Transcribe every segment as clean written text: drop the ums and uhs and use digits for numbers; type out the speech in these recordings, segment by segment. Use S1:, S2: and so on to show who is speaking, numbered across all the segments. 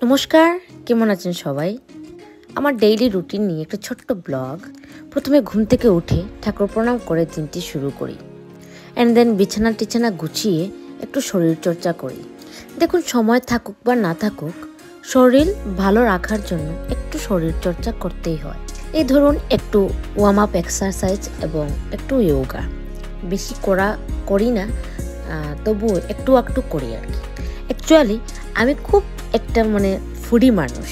S1: নমস্কার, কেমন আছেন সবাই? আমার ডেইলি রুটিন নিয়ে একটা ছোট্ট ব্লগ। প্রথমে ঘুম থেকে উঠে ঠাকুর প্রণাম করে দিনটি শুরু করি, অ্যান্ড দেন বিছানা টিছানা গুছিয়ে একটু শরীর চর্চা করি। দেখুন, সময় থাকুক বা না থাকুক, শরীর ভালো রাখার জন্য একটু শরীর চর্চা করতেই হয়। এই ধরুন, একটু ওয়ার্ম আপ এক্সারসাইজ এবং একটু ইয়োগা। বেশি করি না, তবুও একটু একটু করি আর কি। অ্যাকচুয়ালি আমি খুব একটা ফুডি মানুষ।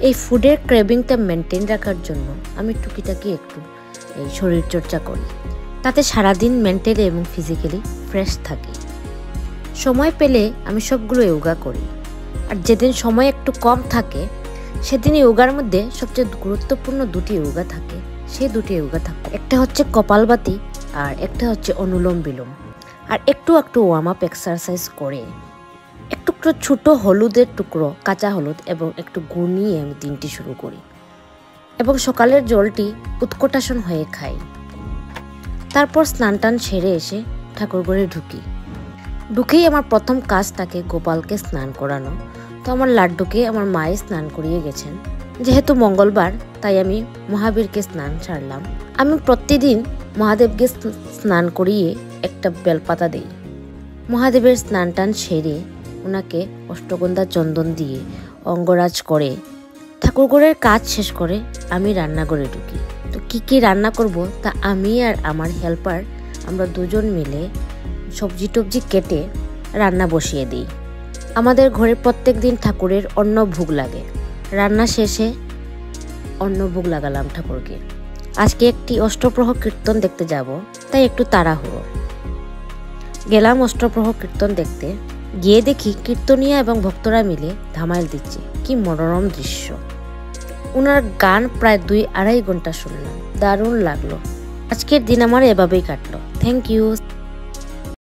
S1: এই ফুডের ক্রেভিংটা মেনটেন রাখার জন্য আমি টুকিটাকি একটু এই শরীর চর্চা করি। তাতে সারাদিন মেন্টালি এবং ফিজিক্যালি ফ্রেশ থাকি। সময় পেলে আমি সবগুলো ইয়োগা করি, আর যেদিন সময় একটু কম থাকে সেদিন ইয়োগার মধ্যে সবচেয়ে গুরুত্বপূর্ণ দুটি ইয়োগা থাকে। সেই দুটি ইয়োগা থাকে, একটা হচ্ছে কপালভাতি আর একটা হচ্ছে অনুলোম বিলোম। আর একটু একটু ওয়ার্ম আপ এক্সারসাইজ করে একটু ছোট হলুদের টুকরো, কাঁচা হলুদ এবং একটু গুড় নিয়ে আমি দিনটি শুরু করি, এবং সকালের জলটি উৎকটাসন হয়ে খাই। তারপর স্নান টান সেরে এসে ঠাকুরঘরে ঢুকেই আমার প্রথম কাজ থাকে গোপালকে স্নান করানো। তো আমার লাড্ডুকে আমার মায়ে স্নান করিয়ে গেছেন। যেহেতু মঙ্গলবার, তাই আমি মহাবীরকে স্নান ছাড়লাম। আমি প্রতিদিন মহাদেবকে স্নান করিয়ে একটা বেলপাতা দিই। মহাদেবের স্নান টান সেরে ওনাকে অষ্টগন্ধা চন্দন দিয়ে অঙ্গরাজ করে ঠাকুরঘরের কাজ শেষ করে আমি রান্নাঘরে ঢুকি। তো কি রান্না করব তা আমি আর আমার হেল্পার আমরা দুজন মিলে সবজি টবজি কেটে রান্না বসিয়ে দিই। আমাদের ঘরে প্রত্যেক দিন ঠাকুরের অন্ন ভোগ লাগে। রান্না শেষে অন্ন ভোগ লাগালাম ঠাকুরকে। আজকে একটি অষ্টপ্রহর কীর্তন দেখতে যাব, তাই একটু তাড়াহুড়ো। গেলাম অষ্টপ্রহর কীর্তন দেখতে। গিয়ে দেখি কীর্তনিয়া এবং ভক্তরা মিলে ধামাইল দিচ্ছে। কি মনোরম দৃশ্য! ওনার গান প্রায় 2-2.5 ঘন্টা শুনলাম। দারুণ লাগলো। আজকের দিন আমার এভাবেই কাটলো। Thank you.